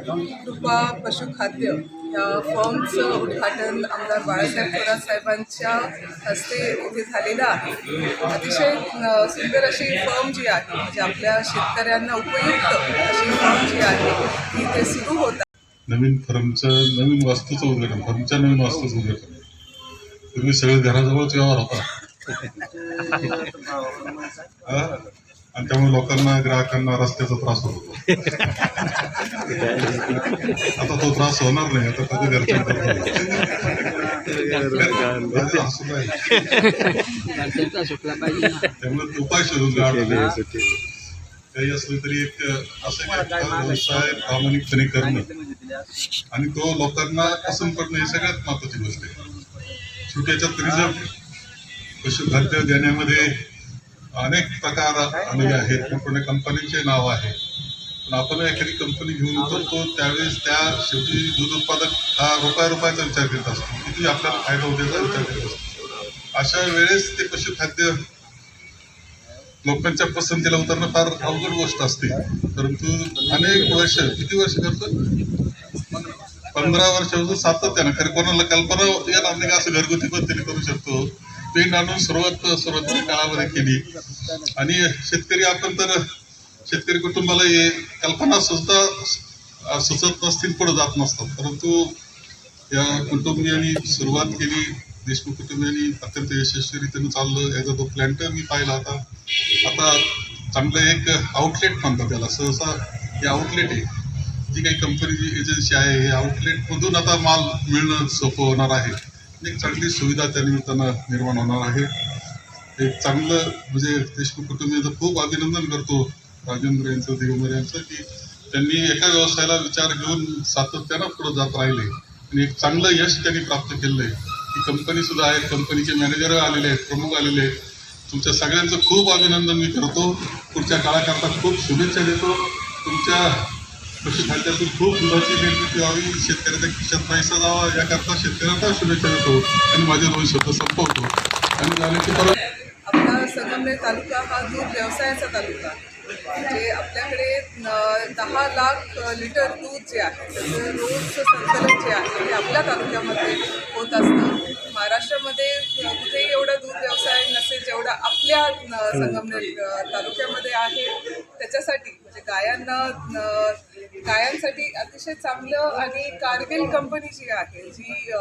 कृपा पशुखाद्य या फर्मचं उद्घाटन आमदार बाळासाहेब थोरात साहेबांच्या हस्ते इथे झालेलं आहे. अतिशय सुंदर अशी फर्म जी आहे, म्हणजे आपल्या शेतकऱ्यांना उपयुक्त अशी फर्म जी आहे ती इथे सुरू होत आहे. नवीन नवीन वास्तूचं उद्घाटन, फर्मच्या नवीन वास्तूचं उद्घाटन. पूर्वी सगळे घराजवळच व्यवहार होता आणि त्यामुळे लोकांना, ग्राहकांना रस्त्याचा त्रास होत होता. आता तो त्रास होणार नाही. आता कधी घरच्या त्यामुळे उपाय शोधून काही असलं तरी एक असं व्यवसाय प्रामाणिकपणे करणं आणि तो लोकांना पसंत पडणं ही सगळ्यात महत्वाची गोष्ट आहे. छोट्याच्यात रिझल्ट पशुखाद्य देण्यामध्ये अनेक प्रकार आलेले आहेत, मोठमोठ्या कंपनीचे नाव आहे. पण आपण एखादी कंपनी घेऊन उतरतो त्यावेळेस त्या शेवटी दूध उत्पादक हा रुपयाचा विचार करत असतो, किती आपल्याला फायदा होतो याचा विचार करत असतो. अशा वेळेस ते पशुखाद्य लोकांच्या पसंतीला उतरणं फार अवघड गोष्ट असते. परंतु अनेक वर्ष, किती वर्ष करतो, 15 वर्षापासून सातत्यानं, खरं कोणाला कल्पना येणार नाही का असं घरगुती पद्धतीने करू शकतो. पेंड आणून सुरुवातीच्या काळामध्ये केली आणि शेतकरी, आपण तर शेतकरी कुटुंबाला हे कल्पना सुद्धा सुचत नसतील, पुढे जात नसतात. परंतु या कुटुंबियांनी सुरुवात केली, देशमुख कुटुंबियांनी अत्यंत यशस्वीरीतीनं चाललं. याचा तो प्लॅन्ट मी पाहिला होता. आता चांगलं एक आउटलेट म्हणतात त्याला, सहसा हे आउटलेट आहे. जी काही कंपनीची एजन्सी आहे, हे आउटलेटमधून आता माल मिळणं सोपं होणार आहे. एक चांगली सुविधा त्या निमित्तानं निर्माण होणार आहे. एक चांगलं, म्हणजे देशमुख कुटुंबियांचं खूप अभिनंदन करतो, राजेंद्र यांचं, दिगंबर यांचं, की त्यांनी एका व्यवसायाला विचार घेऊन सातत्यानं पुढे जात राहिले आणि एक चांगलं यश त्यांनी प्राप्त केलं आहे. ही कंपनी सुद्धा आहे, कंपनीचे मॅनेजर आलेले आहेत, प्रमुख आलेले आहेत. तुमच्या सगळ्यांचं खूप अभिनंदन मी करतो. पुढच्या काळाकरता खूप शुभेच्छा देतो. तुमच्या पशुखाद्यातून खूप दुधाची निर्मिती व्हावी, शेतकऱ्याच्या खिशात पैसा जावा याकरता शेतकऱ्यांना शुभेच्छा देतो आणि माझे 2 शब्द संपवतो. आणि झाल्याची परत आपला संगमनेर तालुका हा दूध व्यवसायाचा तालुका, म्हणजे आपल्याकडे 10 लाख लिटर दूध जे आहे त्याचं रोजचं संकलन जे आहे ते आपल्या तालुक्यामध्ये होत असतं. महाराष्ट्रामध्ये कुठेही एवढा दूध व्यवसाय नसेल जेवढा आपल्या संगमनेर तालुक्यामध्ये आहे. त्याच्यासाठी म्हणजे गायांसाठी अतिशय चांगलं, आणि कारगिल कंपनी जी आहे, जी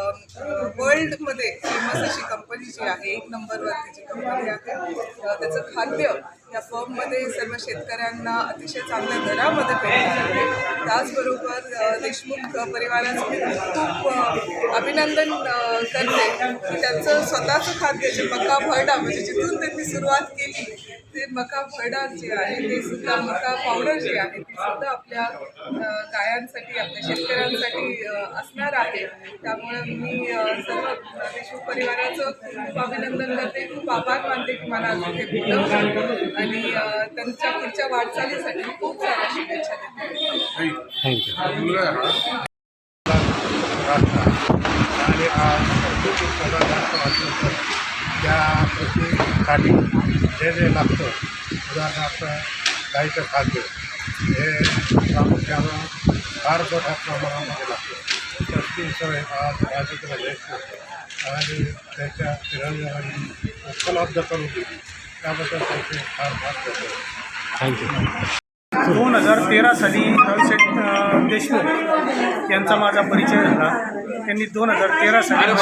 वर्ल्डमध्ये फेमस अशी कंपनी जी आहे, 1 नंबरवरती जी कंपनी आहे, त्याचं खाद्य या फर्ममध्ये सर्व शेतकऱ्यांना अतिशय चांगल्या दरामध्ये भेटणार आहे. त्याचबरोबर देशमुख परिवाराचं मी खूप अभिनंदन करते की त्यांचं स्वतःचं खाद्य जे मका भरडा, म्हणजे जिथून त्यांनी सुरुवात केली ते मका भरडा जे आहे ते सुद्धा, मका पावडर जी आहे ती सुद्धा आपल्या गायांसाठी, आपल्या शेतकऱ्यांसाठी असणार आहे. त्यामुळे मी सर्व देशमुख परिवाराचं खूप अभिनंदन करते, खूप आभार मानते की मला आज इथे बोलवलं आणि त्यांच्या पुढच्या वाटचालीसाठी खूप साऱ्या शुभेच्छा देते. थँक्यू. आणि त्या कृषीसाठी जे लागतं, उदाहरणार्थ गाईचं खाद्य हे प्रामुख्यानं फार मोठ्या प्रमाणामध्ये लागतं. त्याची सोय आज राजकीय देशमुख आणि त्याच्या तिरंगांनी उपलब्ध करून दिली, त्याबद्दल त्याचे फार महत्त्व. थँक्यू. 2013 साली रावशेठ देशमुख यांचा माझा परिचय झाला. त्यांनी 2013 साली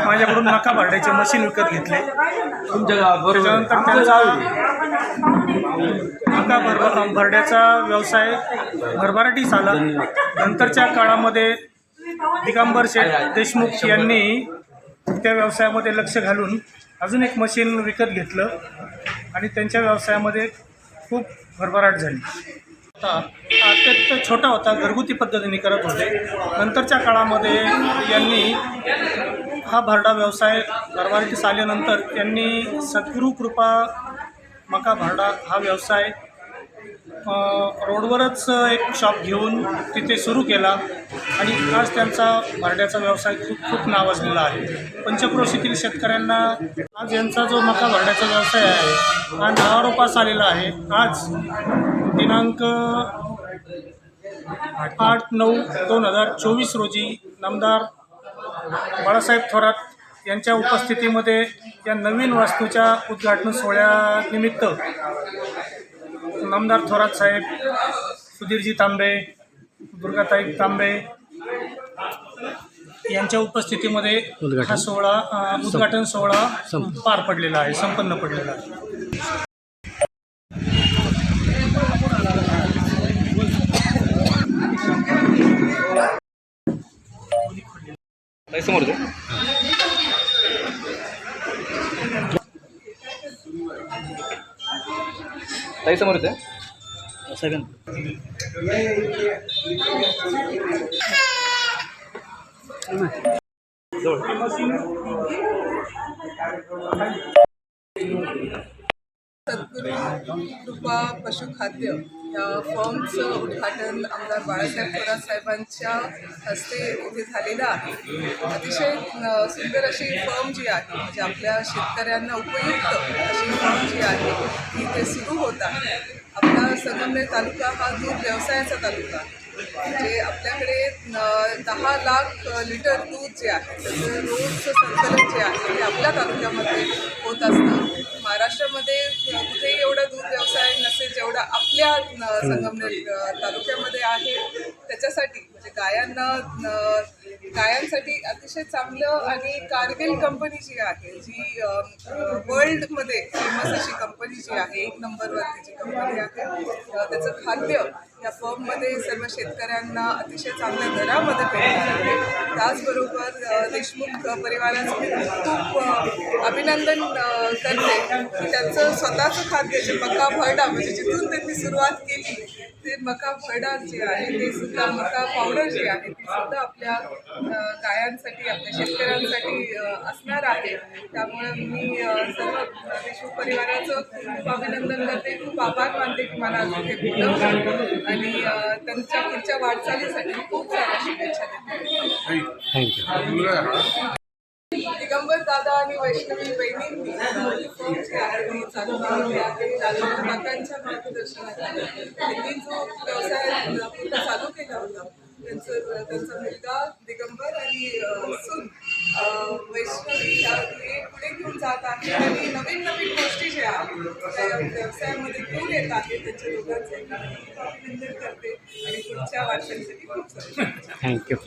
माझ्याकडून मका भरड्याचे मशीन विकत घेतले. त्याच्यानंतर त्यांचा मका भरड्याचा व्यवसाय भरभराटीस आला. नंतरच्या काळामध्ये दिगंबर शेठ देशमुख यांनी त्या व्यवसायामध्ये लक्ष घालून अजून एक मशीन विकत घेतलं आणि त्यांच्या व्यवसायामध्ये खूप भरभराट झाली. आता अत्यंत छोटा होता, घरगुती पद्धतीने करत होते. नंतरच्या काळामध्ये यांनी हा भरडा व्यवसाय भरभराटीस आल्यानंतर त्यांनी सद्गुरू कृपा मका भरडा हा व्यवसाय रोडवरच एक शॉप घेऊन तिथे सुरू केला आणि आज त्यांचा भरड्याचा व्यवसाय खूप नावाजलेला आहे. पंचक्रोशीतील शेतकऱ्यांना आज यांचा जो मका भरड्याचा व्यवसाय आहे हा नावारूपास आलेला आहे. आज दिनांक 8/9/2024 रोजी नामदार बाळासाहेब थोरात यांच्या उपस्थितीमध्ये या नवीन वास्तूच्या उद्घाटन सोहळ्यानिमित्त नामदार थोरात साहेब, सुधीरजी तांबे, दुर्गाताई तांबे यांच्या उपस्थितीमध्ये हा उद्घाटन सोहळा पार पडलेला आहे, संपन्न पडलेला आहे. समोर ताई समोर येते सद्गुरू कृपा पशुखाद्य या फर्मचं उद्घाटन आमदार बाळासाहेब थोरात साहेबांच्या हस्ते इथे झालेलं आहे. अतिशय सुंदर अशी फर्म जी आहे, म्हणजे आपल्या शेतकऱ्यांना उपयुक्त अशी फर्म जी आहे ती इथे सुरू होत आहे. आपला संगमनेर तालुका हा दूध व्यवसायाचा तालुका आहे. म्हणजे आपल्याकडे 10 लाख लिटर दूध जे आहे त्याचं रोजचं संकलन जे आहे ते आपल्या तालुक्यामध्ये होत असतं. महाराष्ट्रामध्ये कुठेही एवढा दूध व्यवसाय नसेल जेवढा आपल्या संगमनेर तालुक्यामध्ये आहे. त्याच्यासाठी म्हणजे गायांसाठी अतिशय चांगलं आणि कारगिल कंपनी जी आहे, जी वर्ल्डमध्ये फेमस अशी कंपनी जी आहे, 1 नंबरवरती जी कंपनी आहे, त्याचं खाद्य या फर्ममध्ये सर्व शेतकऱ्यांना अतिशय चांगल्या दरामध्ये भेटणार आहे. त्याचबरोबर देशमुख परिवाराचं मी खूप अभिनंदन करते की त्यांचं स्वतःचं खाद्य जे मका भरडा, म्हणजे जिथून त्यांनी सुरुवात केली ते मका भरडा जे आहे ते सुद्धा, मका पावडर जी आहे ती सुद्धा आपल्या गायांसाठी, आपल्या शेतकऱ्यांसाठी असणार आहे. त्यामुळे मी सर्व देशमुख परिवाराचं खूप अभिनंदन करते, खूप आभार मानते की मला आज इथे बोलवलं आणि त्यांच्या पुढच्या वाटचालीसाठी खूप साऱ्या शुभेच्छा देते. थँक्यू. दिगंबर दादा आणि वैष्णवी बहिणींनी जी आहे ती चालू केलेली आहे. राजेंद्र काकांच्या मार्गदर्शनाखाली त्यांनी जो व्यवसाय चालू केला होता त्यांचा मुलगा दिगंबर आणि सून वैष्णवी हे पुढे घेऊन जात आहे आणि नवीन नवीन गोष्टी ज्या आहेत त्या व्यवसायामध्ये घेऊन येत आहेत. त्यांच्या दोघांचे खूप अभिनंदन करते आणि पुढच्या वाटचालीसाठी खूप सारे थँक्यू.